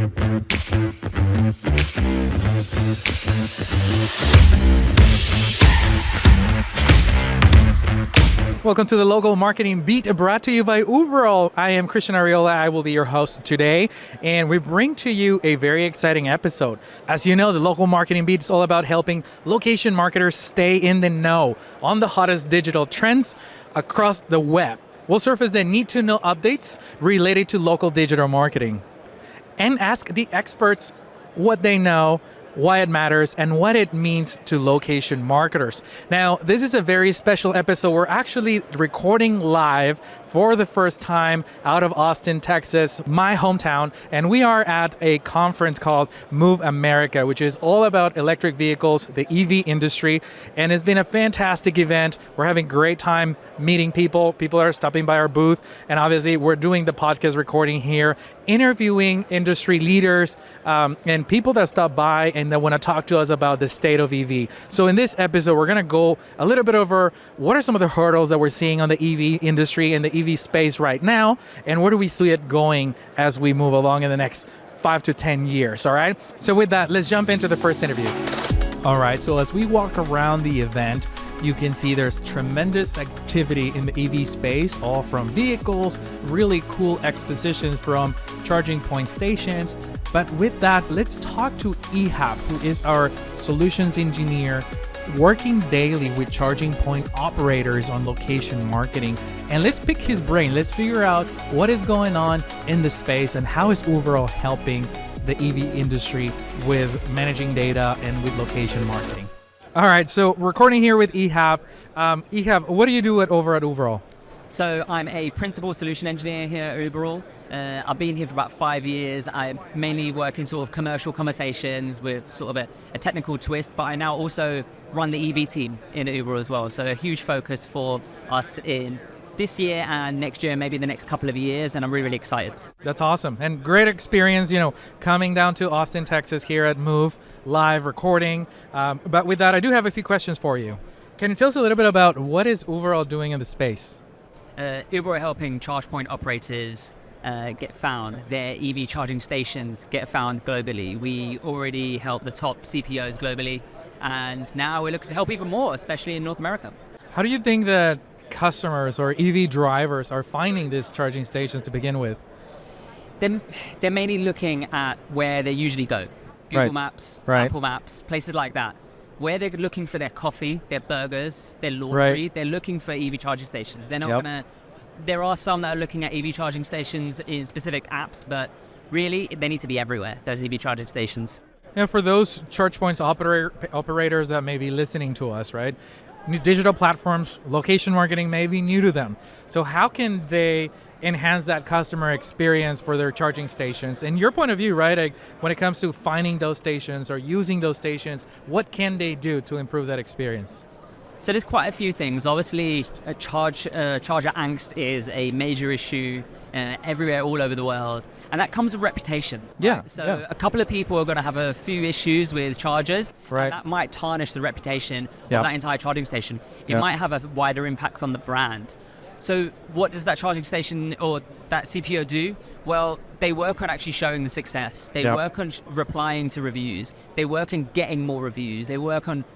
Welcome to the Local Marketing Beat, brought to you by Uberall. I am Christian Ariola. I will be your host today, and we bring to you a very exciting episode. As you know, the Local Marketing Beat is all about helping location marketers stay in the know on the hottest digital trends across the web. We'll surface the need-to-know updates related to local digital marketing and ask the experts what they know, why it matters, and what it means to location marketers. Now, this is a very special episode. We're actually recording live for the first time out of Austin, Texas, my hometown, and we are at a conference called Move America, which is all about electric vehicles, the EV industry, and it's been a fantastic event. We're having a great time meeting people. People are stopping by our booth, and obviously we're doing the podcast recording here, interviewing industry leaders and people that stop by and that want to talk to us about the state of EV. So in this episode, we're going to go a little bit over what are some of the hurdles that we're seeing on the EV industry and the EV space right now, and where do we see it going as we move along in the next 5 to 10 years, all right? So with that, let's jump into the first interview. All right, so as we walk around the event, you can see there's tremendous activity in the EV space, all from vehicles, really cool expositions from charging point stations. But with that, let's talk to Ehab, who is our solutions engineer working daily with charging point operators on location marketing. And let's pick his brain. Let's figure out what is going on in the space and how is Uberall helping the EV industry with managing data and with location marketing. All right, so recording here with Ehab. Ehab, what do you do over at Uberall? So I'm a principal solution engineer here at Uberall. I've been here for about 5 years. I mainly work in sort of commercial conversations with sort of a technical twist, but I now also run the EV team in Uberall as well. So a huge focus for us in this year and next year, maybe the next couple of years, and I'm really, really excited. That's awesome. And great experience, coming down to Austin, Texas here at Move, live recording. But with that, I do have a few questions for you. Can you tell us a little bit about what is Uberall doing in the space? Uberall are helping charge point operators get found, their EV charging stations get found globally. We already help the top CPOs globally, and now we're looking to help even more, especially in North America. How do you think that customers or EV drivers are finding these charging stations to begin with? They're mainly looking at where they usually go. Google Maps, Apple Maps, places like that. Where they're looking for their coffee, their burgers, their laundry, they're looking for EV charging stations. They're not gonna. There are some that are looking at EV charging stations in specific apps, but really they need to be everywhere, those EV charging stations. And for those charge points operators that may be listening to us, right? New digital platforms, location marketing may be new to them. So how can they enhance that customer experience for their charging stations? In your point of view, right, like when it comes to finding those stations or using those stations, what can they do to improve that experience? So there's quite a few things. Obviously, charger angst is a major issue everywhere, all over the world, and that comes with reputation. Yeah. So a couple of people are going to have a few issues with chargers, right, and that might tarnish the reputation of that entire charging station. It might have a wider impact on the brand. So what does that charging station or that CPO do? Well, they work on actually showing the success. They work on replying to reviews. They work on getting more reviews. They work on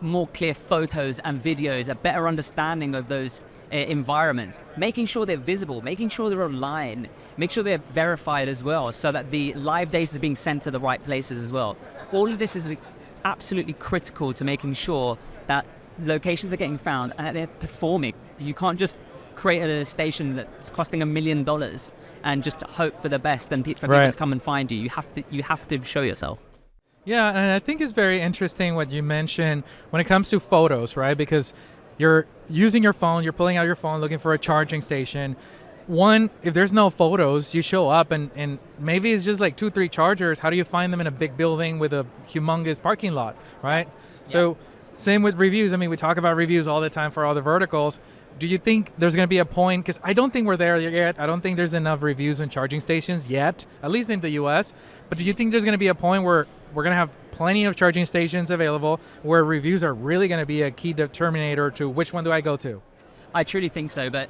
more clear photos and videos, a better understanding of those environments, making sure they're visible, making sure they're online, make sure they're verified as well, so that the live data is being sent to the right places as well. All of this is absolutely critical to making sure that locations are getting found and that they're performing. You can't just create a station that's costing $1 million and just hope for the best and for people to come and find you. You have to show yourself. Yeah, and I think it's very interesting what you mentioned when it comes to photos, right? Because you're using your phone, you're pulling out your phone, looking for a charging station. One, if there's no photos, you show up and maybe it's just like 2-3 chargers. How do you find them in a big building with a humongous parking lot, right? Yeah. So same with reviews. I mean, we talk about reviews all the time for all the verticals. Do you think there's going to be a point, because I don't think we're there yet. I don't think there's enough reviews on charging stations yet, at least in the US. But do you think there's going to be a point where we're going to have plenty of charging stations available where reviews are really going to be a key determinator to which one do I go to? I truly think so, but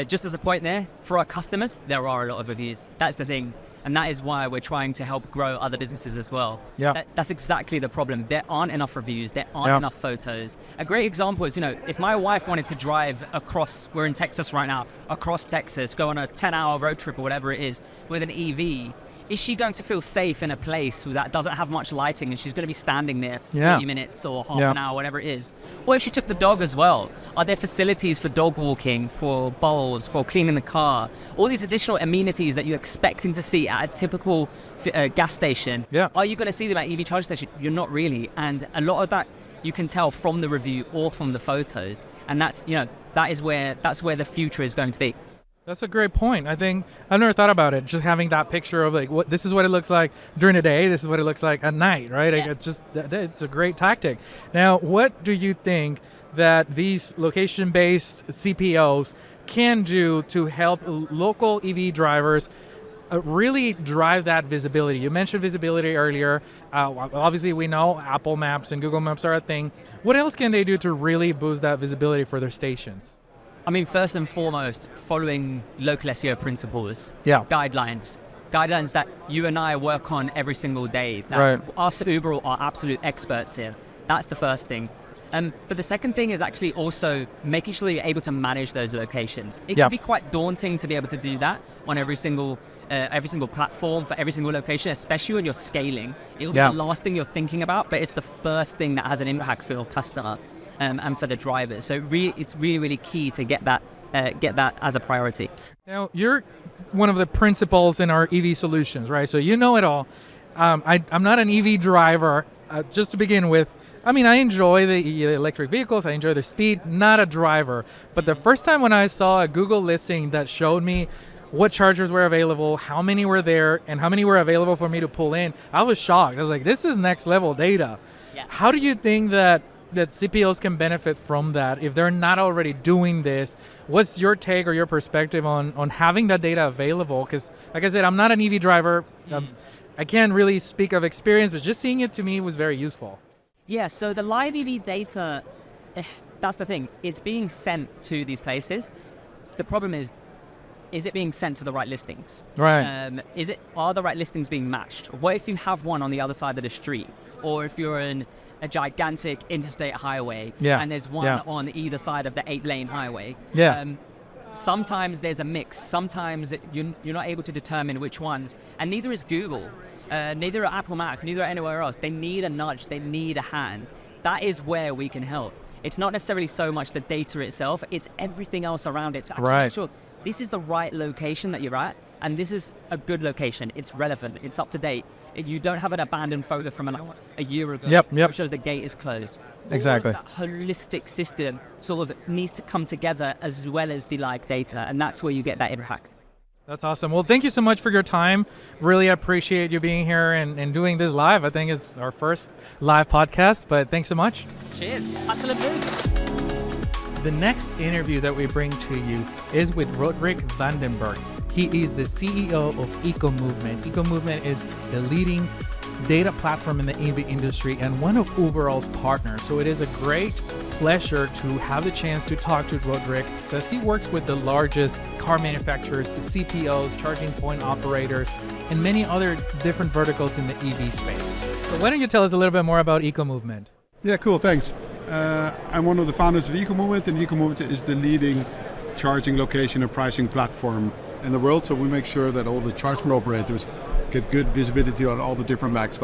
just as a point there, for our customers, there are a lot of reviews. That's the thing. And that is why we're trying to help grow other businesses as well. Yeah. That's exactly the problem. There aren't enough reviews. There aren't enough photos. A great example is, if my wife wanted to drive across, we're in Texas right now, across Texas, go on a 10-hour road trip or whatever it is with an EV, is she going to feel safe in a place that doesn't have much lighting and she's going to be standing there for 30 minutes or half an hour, whatever it is? Or if she took the dog as well, are there facilities for dog walking, for bowls, for cleaning the car? All these additional amenities that you're expecting to see at a typical gas station. Yeah. Are you going to see them at EV charging station? You're not really. And a lot of that you can tell from the review or from the photos. And that's where the future is going to be. That's a great point. I think I've never thought about it. Just having that picture of this is what it looks like during the day. This is what it looks like at night, right? Yeah. It's a great tactic. Now, what do you think that these location-based CPOs can do to help local EV drivers really drive that visibility? You mentioned visibility earlier. Obviously, we know Apple Maps and Google Maps are a thing. What else can they do to really boost that visibility for their stations? I mean, first and foremost, following local SEO principles, guidelines that you and I work on every single day. Us at Uberall are absolute experts here. That's the first thing. But the second thing is actually also making sure that you're able to manage those locations. It can be quite daunting to be able to do that on every single platform for every single location, especially when you're scaling. It'll be the last thing you're thinking about, but it's the first thing that has an impact for your customer. And for the drivers. So it's really, really key to get that as a priority. Now, you're one of the principals in our EV solutions, right? So you know it all. I'm not an EV driver, just to begin with. I mean, I enjoy the electric vehicles. I enjoy the speed, not a driver. But the first time when I saw a Google listing that showed me what chargers were available, how many were there, and how many were available for me to pull in, I was shocked. I was like, this is next level data. Yeah. How do you think that CPOs can benefit from that if they're not already doing this? What's your take or your perspective on having that data available? Because like I said, I'm not an EV driver. I can't really speak of experience, but just seeing it to me was very useful. Yeah, so the live EV data, that's the thing. It's being sent to these places. The problem is it being sent to the right listings? Right. Are the right listings being matched? What if you have one on the other side of the street? Or if you're in a gigantic interstate highway and there's one on either side of the 8-lane highway. Sometimes there's a mix. Sometimes you're not able to determine which ones. And neither is Google. Neither are Apple Maps. Neither are anywhere else. They need a nudge. They need a hand. That is where we can help. It's not necessarily so much the data itself. It's everything else around it to actually make sure this is the right location that you're at. And this is a good location. It's relevant. It's up to date. You don't have an abandoned photo from a year ago which shows the gate is closed. Exactly. That holistic system sort of needs to come together as well as the live data, and that's where you get that impact. That's awesome. Well, thank you so much for your time. Really appreciate you being here and doing this live. I think it's our first live podcast, but thanks so much. Cheers. The next interview that we bring to you is with Roderick Vandenberg. He is the CEO of Eco Movement. Eco Movement is the leading data platform in the EV industry and one of Uberall's partners. So it is a great pleasure to have the chance to talk to Roderick, as he works with the largest car manufacturers, the CPOs, charging point operators, and many other different verticals in the EV space. So why don't you tell us a little bit more about Eco Movement? Yeah, cool, thanks. I'm one of the founders of Eco Movement, and Eco Movement is the leading charging location and pricing platform in the world. So we make sure that all the charging operators get good visibility on all the different maps.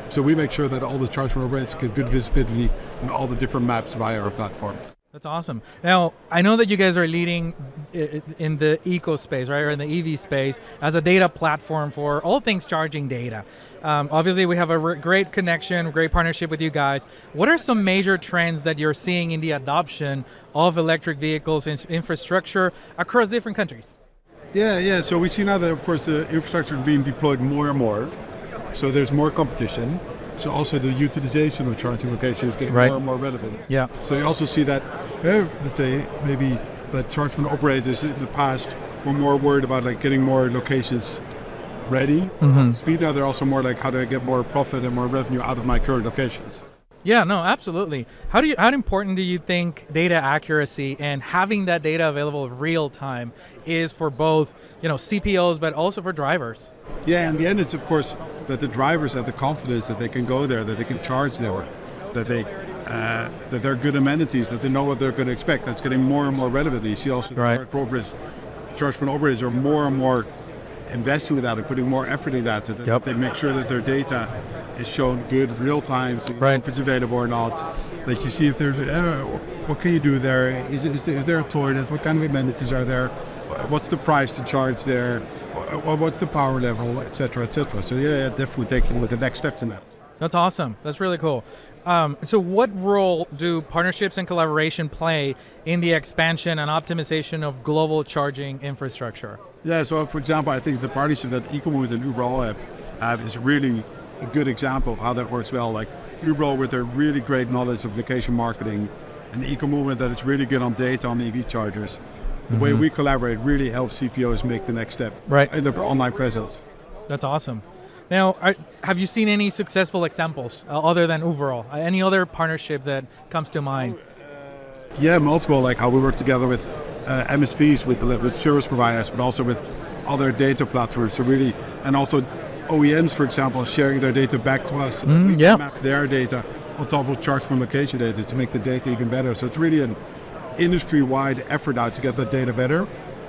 So we make sure that all the charging operators get good visibility on all the different maps via our platform. That's awesome. Now, I know that you guys are leading in the eco space, right, or in the EV space as a data platform for all things charging data. Obviously, we have a great connection, great partnership with you guys. What are some major trends that you're seeing in the adoption of electric vehicles and infrastructure across different countries? Yeah. So we see now that, of course, the infrastructure is being deployed more and more. So there's more competition. So also the utilization of charging locations is getting more and more relevant. Yeah. So you also see that, let's say, maybe that charging operators in the past were more worried about like getting more locations ready. Speed now they're also more like, how do I get more profit and more revenue out of my current locations? Yeah, no, absolutely. How important do you think data accuracy and having that data available real time is for both, CPOs, but also for drivers? Yeah, in the end, it's of course that the drivers have the confidence that they can go there, that they can charge there, that there are good amenities, that they know what they're going to expect. That's getting more and more relevant. You see also that charge point operators are more and more investing with that and putting more effort in that, so that they make sure that their data is shown good real time, so if it's available or not. Like you see if there's what can you do there? Is there a toilet? What kind of amenities are there? What's the price to charge there? What's the power level, etc., etc. So yeah, definitely taking the next steps in that. That's awesome. That's really cool. So what role do partnerships and collaboration play in the expansion and optimization of global charging infrastructure? Yeah, so for example, I think the partnership that Ecomovement and Uberall have is really a good example of how that works well. Like Uberall with their really great knowledge of location marketing, and Ecomovement that is really good on data on EV chargers. The way we collaborate really helps CPOs make the next step in their online presence. That's awesome. Now, have you seen any successful examples other than Uberall? Any other partnership that comes to mind? Yeah, multiple, like how we work together with MSPs, with service providers, but also with other data platforms. So really, and also OEMs, for example, sharing their data back to us. So that we can map their data on top of charge point location data to make the data even better. So it's really an industry-wide effort now to get that data better.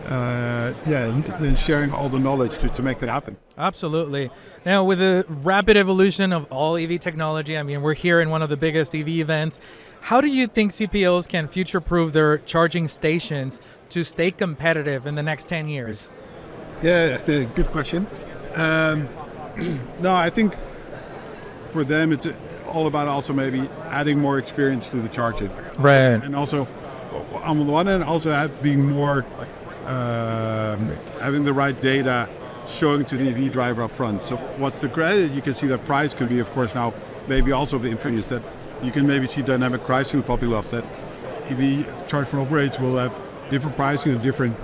And sharing all the knowledge to make that happen. Absolutely. Now, with the rapid evolution of all EV technology, I mean, we're here in one of the biggest EV events. How do you think CPOs can future-proof their charging stations to stay competitive in the next 10 years? Yeah, good question. No, I think for them it's all about also maybe adding more experience to the charging. Right. And also, on the one hand, also being more having the right data showing to the EV driver up front. So what's the credit? You can see that price can be, of course, now maybe also the influence that you can maybe see dynamic pricing popping up, that EV charge point operators will have different pricing at different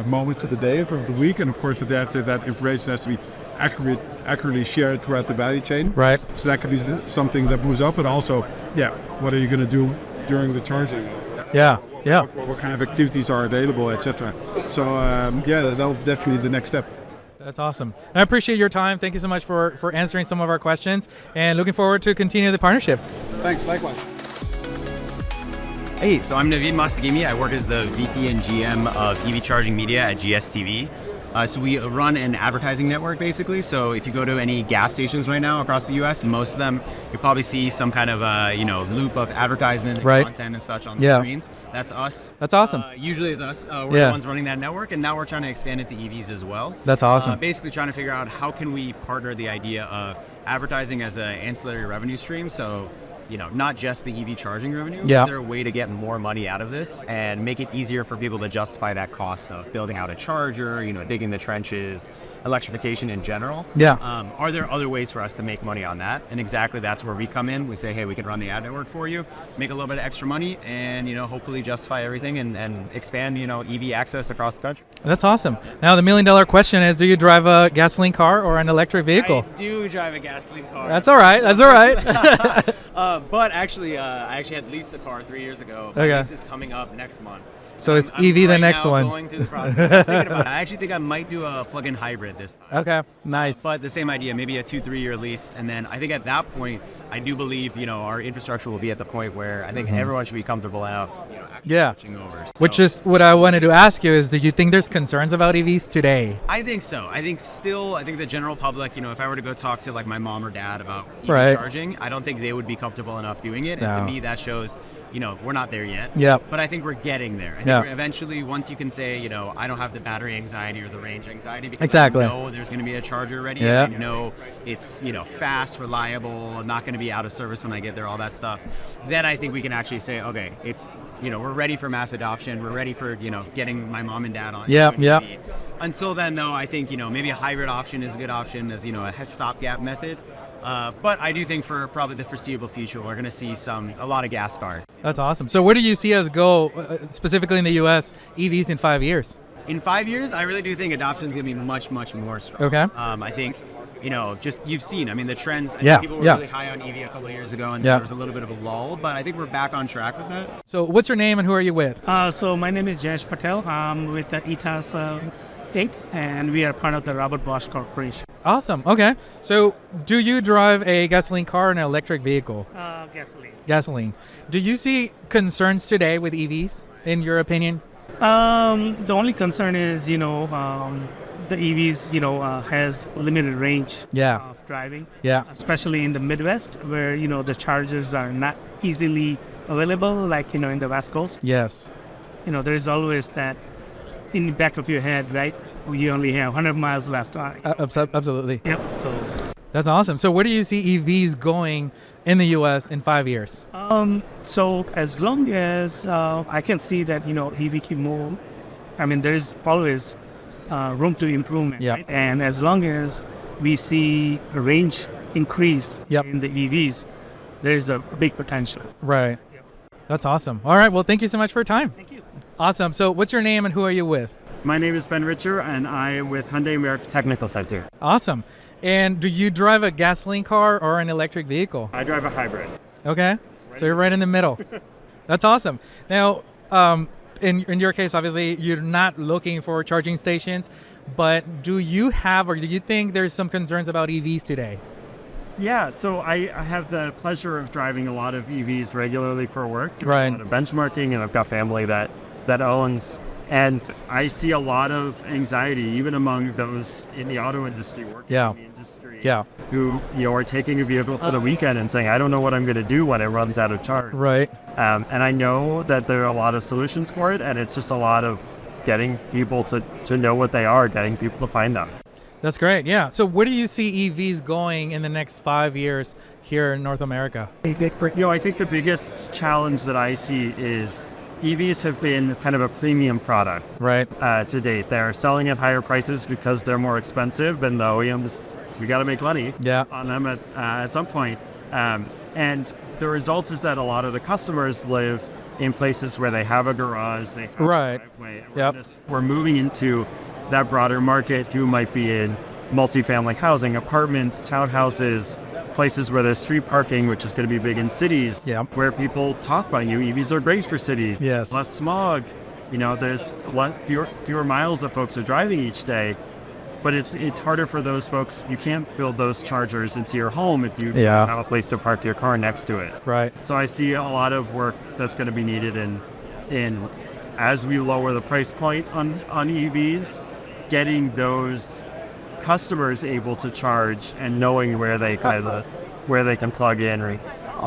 moments of the day or of the week, and of course, but after that information has to be accurately shared throughout the value chain. Right. So that could be something that moves up, but also, what are you going to do during the charging? Yeah. What kind of activities are available, etc. So that'll definitely be the next step. That's awesome. I appreciate your time. Thank you so much for answering some of our questions, and looking forward to continue the partnership. Thanks, likewise. Hey, so I'm Naveed Mastagimi. I work as the VP and GM of EV Charging Media at GSTV. So we run an advertising network, basically. So if you go to any gas stations right now across the U.S., most of them, you probably see some kind of loop of advertisement and content and such on the screens. That's us. That's awesome. Usually it's us. We're the ones running that network, and now we're trying to expand it to EVs as well. That's awesome. Basically trying to figure out how can we partner the idea of advertising as an ancillary revenue stream. So not just the EV charging revenue. Is there a way to get more money out of this and make it easier for people to justify that cost of building out a charger, digging the trenches, electrification in general? Are there other ways for us to make money on that? And exactly that's where we come in. We say, hey, we can run the ad network for you, make a little bit of extra money, and hopefully justify everything and expand EV access across the country. That's awesome. Now the $1 million question is, do you drive a gasoline car or an electric vehicle? I do drive a gasoline car. That's all right. That's all right. But actually, I had leased the car 3 years ago. My lease is coming up next month. So it's EV the next one. Going through the process. I'm thinking about it. I actually think I might do a plug-in hybrid this time. Okay, nice. But the same idea, maybe a 2-3 year lease, and then I think at that point, I do believe our infrastructure will be at the point where I think everyone should be comfortable enough. Switching over. So, which is what I wanted to ask you is, do you think there's concerns about EVs today? I think so. I think the general public, if I were to go talk to like my mom or dad about EV charging, I don't think they would be comfortable enough doing it. And to me, that shows, we're not there yet. But I think we're getting there. I think eventually, once you can say, I don't have the battery anxiety or the range anxiety because I know there's going to be a charger ready. I know it's, fast, reliable, not going to be out of service when I get there, all that stuff. Then I think we can actually say, okay, it's, we're ready for mass adoption. We're ready for, getting my mom and dad on. Until then, though, I think, maybe a hybrid option is a good option as, a stopgap method. But I do think for probably the foreseeable future, we're going to see a lot of gas cars. That's awesome. So where do you see us go, specifically in the U.S., EVs in 5 years? In 5 years, I really do think adoption is going to be much, much more strong. Okay. I think just you've seen. I mean, the trends. I Yeah, think people were really high on EV a couple of years ago, and there was a little bit of a lull. But I think we're back on track with that. So, what's your name and who are you with? So my name is Jayesh Patel. I'm with the ETAS Inc., and we are part of the Robert Bosch Corporation. Awesome. Okay. So, do you drive a gasoline car or an electric vehicle? Gasoline. Gasoline. Do you see concerns today with EVs, in your opinion? The only concern is, the EVs, has limited range of driving. Yeah. Especially in the Midwest, where, the chargers are not easily available, like, in the West Coast. Yes. There's always that in the back of your head, right? You only have 100 miles left. Absolutely. Yep. So that's awesome. So where do you see EVs going in the U.S. in 5 years? So as long as I can see that, EV can move, I mean, there's always room to improvement. Yeah. Right? And as long as we see a range increase in the EVs, there's a big potential. Right. Yep. That's awesome. All right. Well, thank you so much for your time. Thank you. Awesome. So what's your name and who are you with? My name is Ben Richer, and I am with Hyundai America Technical Center. Awesome. And do you drive a gasoline car or an electric vehicle? I drive a hybrid. Okay. So you're right in the middle. That's awesome. Now, in your case, obviously, you're not looking for charging stations, but do you have or do you think there's some concerns about EVs today? Yeah, so I have the pleasure of driving a lot of EVs regularly for work. Right. A lot of benchmarking, and I've got family that owns. And I see a lot of anxiety, even among those in the auto industry, working in the industry, who are taking a vehicle for the weekend and saying, I don't know what I'm going to do when it runs out of charge. Right. And I know that there are a lot of solutions for it, and it's just a lot of getting people to know what they are, getting people to find them. That's great. Yeah. So where do you see EVs going in the next 5 years here in North America? I think the biggest challenge that I see is EVs have been kind of a premium product to date. They're selling at higher prices because they're more expensive, and the OEMs, we got to make money on them at some point. And the result is that a lot of the customers live in places where they have a garage, they have a driveway. We're moving into that broader market who might be in multifamily housing, apartments, townhouses, places where there's street parking, which is going to be big in cities, where people talk about EVs are great for cities. Yes. Less smog. There's fewer miles that folks are driving each day, but it's harder for those folks. You can't build those chargers into your home if you don't have a place to park your car next to it. Right. So I see a lot of work that's going to be needed in as we lower the price point on EVs, getting those customers able to charge and knowing where they can plug in,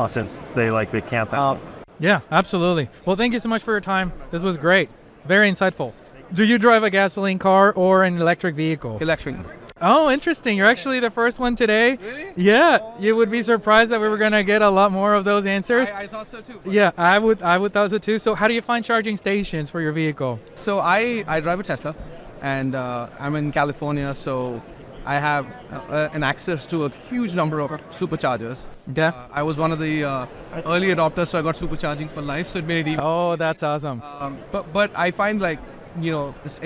since they can't. Yeah, absolutely. Well, thank you so much for your time. This was great. Very insightful. Do you drive a gasoline car or an electric vehicle? Electric. Oh, interesting. You're actually the first one today. Really? Yeah. You would be surprised that we were going to get a lot more of those answers. I thought so too. Yeah, I would thought so too. So how do you find charging stations for your vehicle? So I drive a Tesla, and I'm in California, so I have an access to a huge number of superchargers. Yeah. I was one of the early adopters, so I got supercharging for life, so it made it even. Oh, that's awesome. But I find at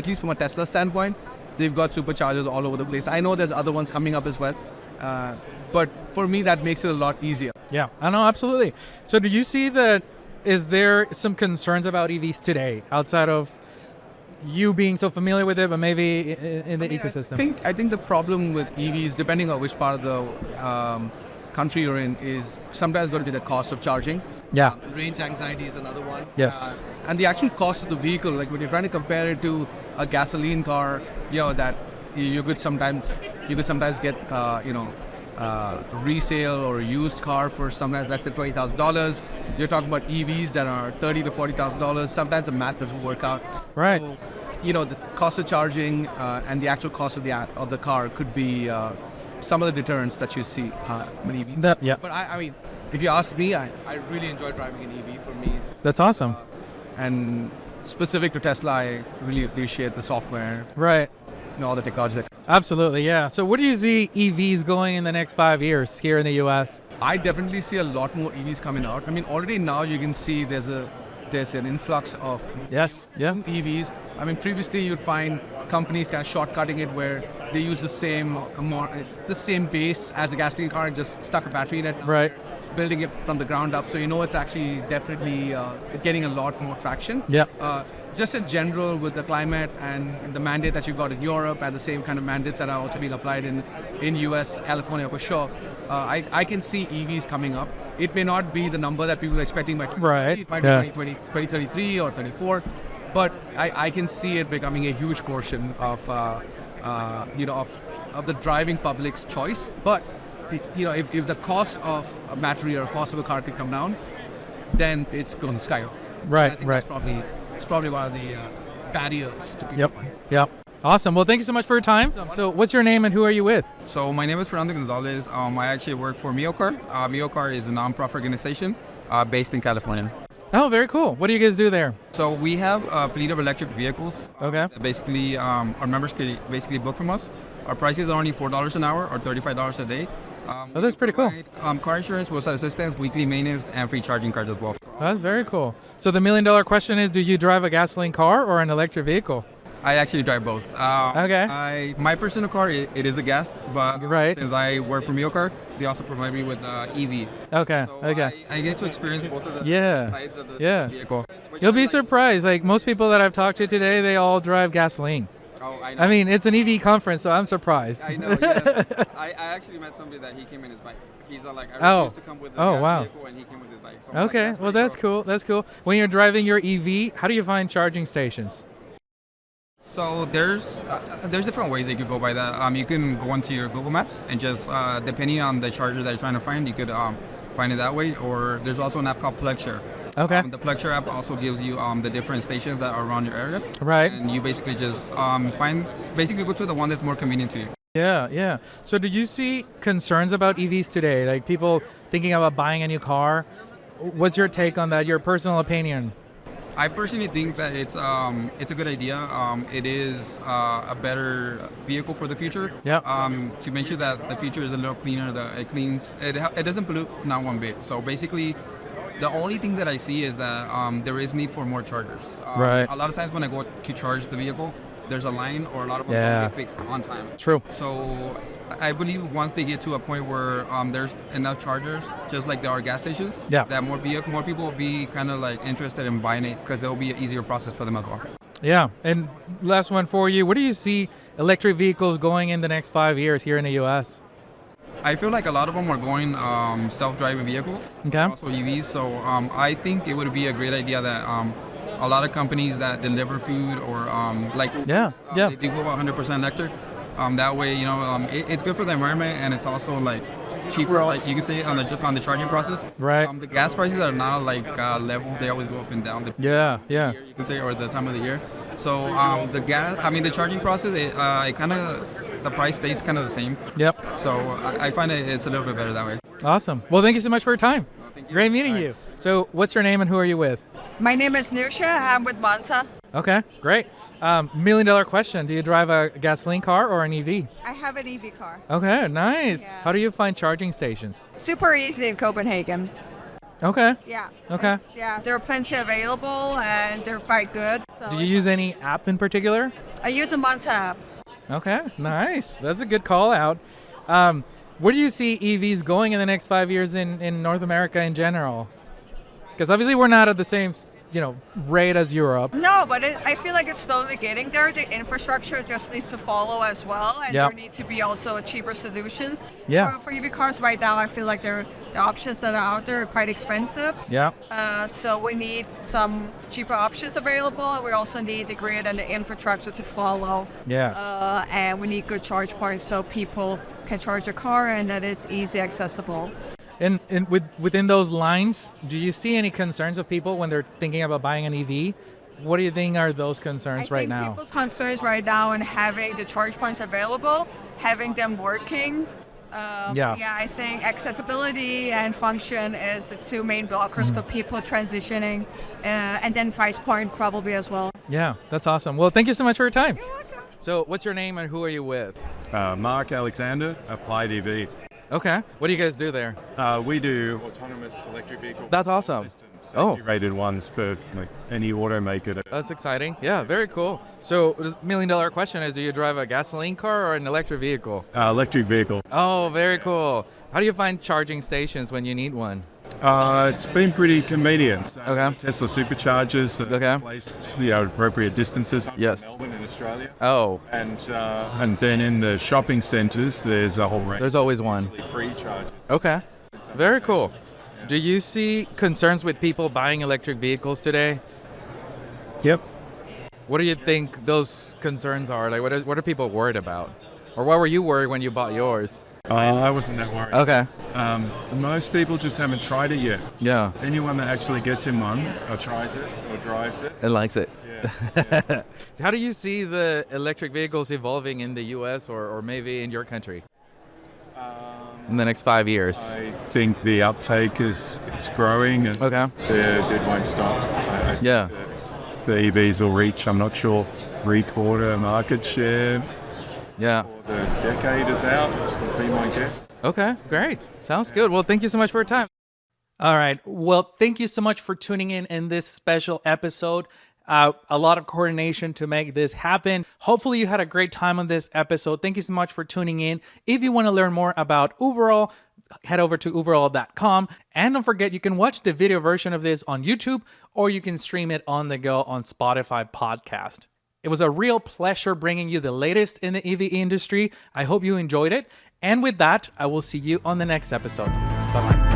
least from a Tesla standpoint, they've got superchargers all over the place. I know there's other ones coming up as well, but for me that makes it a lot easier. Yeah, I know, absolutely. So do you see that, is there some concerns about EVs today outside of you being so familiar with it, but maybe in the ecosystem? I think the problem with EVs, depending on which part of the country you're in, is sometimes going to be the cost of charging. Yeah. Range anxiety is another one. Yes. And the actual cost of the vehicle, like when you're trying to compare it to a gasoline car, that you could sometimes get resale or a used car for sometimes less than $20,000. You're talking about EVs that are $30,000 to $40,000. Sometimes the math doesn't work out. Right. So, the cost of charging and the actual cost of the car could be some of the deterrents that you see with EVs. But I mean, if you ask me, I really enjoy driving an EV. For me, that's awesome. And specific to Tesla, I really appreciate the software. Right. All the technology. Absolutely, yeah. So where do you see EVs going in the next 5 years here in the U.S.? I definitely see a lot more EVs coming out. I mean, already now you can see there's an influx of EVs. I mean, previously you'd find companies kind of shortcutting it where they use the same base as a gasoline car and just stuck a battery in it. Right. Building it from the ground up, so it's actually definitely getting a lot more traction. Yeah. Just in general, with the climate and the mandate that you've got in Europe, and the same kind of mandates that are also being applied in US, California for sure, I can see EVs coming up. It may not be the number that people are expecting by 2030. It might be 2033 or 34, but I can see it becoming a huge portion of the driving public's choice. But if the cost of a battery or cost of a car could come down, then it's going to skyrocket. Right, I think right. It's probably one of the barriers to people. Yep. Awesome. Well, thank you so much for your time. So what's your name and who are you with? So my name is Fernando Gonzalez. I actually work for MioCar. MioCar is a non-profit organization based in California. Oh, very cool. What do you guys do there? So we have a fleet of electric vehicles. Okay. Basically, our members can basically book from us. Our prices are only $4 an hour or $35 a day. That's pretty cool. Car insurance, roadside assistance, weekly maintenance, and free charging cards as well. That's very cool. So the $1 million question is, do you drive a gasoline car or an electric vehicle? I actually drive both. Okay. My personal car, it is a gas, but since I work for MioCar, they also provide me with EV. Okay. So Okay. I get to experience both of the sides of the vehicle. You'll be surprised. Like most people that I've talked to today, they all drive gasoline. Oh, I know. I mean, it's an EV conference, so I'm surprised. I know, yes. I actually met somebody that he came in his bike. He's like, I refused to come with the gas vehicle, and he came with his bike. So okay, well, that's cool. That's cool. When you're driving your EV, how do you find charging stations? So there's different ways that you could go by that. You can go onto your Google Maps and just, depending on the charger that you're trying to find, you could find it that way. Or there's also an app called PlugShare. Okay. The PlugShare app also gives you the different stations that are around your area. Right. And you basically just go to the one that's more convenient to you. Yeah. So do you see concerns about EVs today? Like people thinking about buying a new car? What's your take on that, your personal opinion? I personally think that it's a good idea. It is a better vehicle for the future. Yeah. To make sure that the future is a little cleaner, it doesn't pollute not one bit. So basically, the only thing that I see is that there is need for more chargers. Right. A lot of times when I go to charge the vehicle, there's a line, or a lot of them don't get fixed on time. True. So I believe once they get to a point where there's enough chargers, just like there are gas stations, that more people will be kind of like interested in buying it because it'll be an easier process for them as well. Yeah. And last one for you. Where do you see electric vehicles going in the next 5 years here in the U.S.? I feel like a lot of them are going self-driving vehicles, also EVs. So I think it would be a great idea that a lot of companies that deliver food or they do go 100% electric. That way, it's good for the environment, and it's also like cheaper. Like you can say on the charging process. Right. The gas prices are not like level; they always go up and down. Yeah. You can say, or the time of the year. So the charging process, the price stays kind of the same. Yep. So I find it's a little bit better that way. Awesome. Well, thank you so much for your time. Thank you. Great meeting you. So what's your name and who are you with? My name is Nusha. I'm with Monta. Okay, great. $1 million question. Do you drive a gasoline car or an EV? I have an EV car. Okay, nice. Yeah. How do you find charging stations? Super easy in Copenhagen. Okay. Yeah. Okay. There are plenty available and they're quite good. So do you use any app in particular? I use a Monta app. Okay, nice. That's a good call out. Where do you see EVs going in the next 5 years in North America in general? Because obviously we're not at the same rate as Europe. No, but I feel like it's slowly getting there. The infrastructure just needs to follow as well, and there need to be also cheaper solutions. For EV cars right now, I feel like the options that are out there are quite expensive. So we need some cheaper options available, and we also need the grid and the infrastructure to follow. Yes. And we need good charge points so people can charge their car and that it's easy accessible. And within those lines, do you see any concerns of people when they're thinking about buying an EV? What do you think are those concerns right now? People's concerns right now in having the charge points available, having them working. I think accessibility and function is the two main blockers for people transitioning, and then price point probably as well. Yeah, that's awesome. Well, thank you so much for your time. You're welcome. So what's your name and who are you with? Mark Alexander, Applied EV. Okay. What do you guys do there? We do autonomous electric vehicle. That's awesome. Rated ones for any automaker. That's exciting. Yeah, very cool. So, the $1 million question is: do you drive a gasoline car or an electric vehicle? Electric vehicle. Oh, very cool. How do you find charging stations when you need one? It's been pretty convenient. Okay. Tesla superchargers are placed appropriate distances. Yes. Melbourne in Australia. Oh. And then in the shopping centres, there's a whole range. There's always one. Free charges. Okay. Very cool. Do you see concerns with people buying electric vehicles today? Yep. What do you think those concerns are? Like, what are people worried about? Or what were you worried when you bought yours? I wasn't that worried. Okay. Most people just haven't tried it yet. Yeah. Anyone that actually gets in one or tries it or drives it. And likes it. Yeah. How do you see the electric vehicles evolving in the US or maybe in your country in the next 5 years? I think the uptake is growing and it won't stop. I think the EVs will reach, I'm not sure, 3/4 market share. Yeah. The decade is out, would be my guess. Okay, great. Sounds good. Well, thank you so much for your time. All right. Well, thank you so much for tuning in this special episode. A lot of coordination to make this happen. Hopefully you had a great time on this episode. Thank you so much for tuning in. If you want to learn more about Uberall, head over to Uberall.com. And don't forget, you can watch the video version of this on YouTube, or you can stream it on the go on Spotify podcast. It was a real pleasure bringing you the latest in the EV industry. I hope you enjoyed it. And with that, I will see you on the next episode. Bye-bye.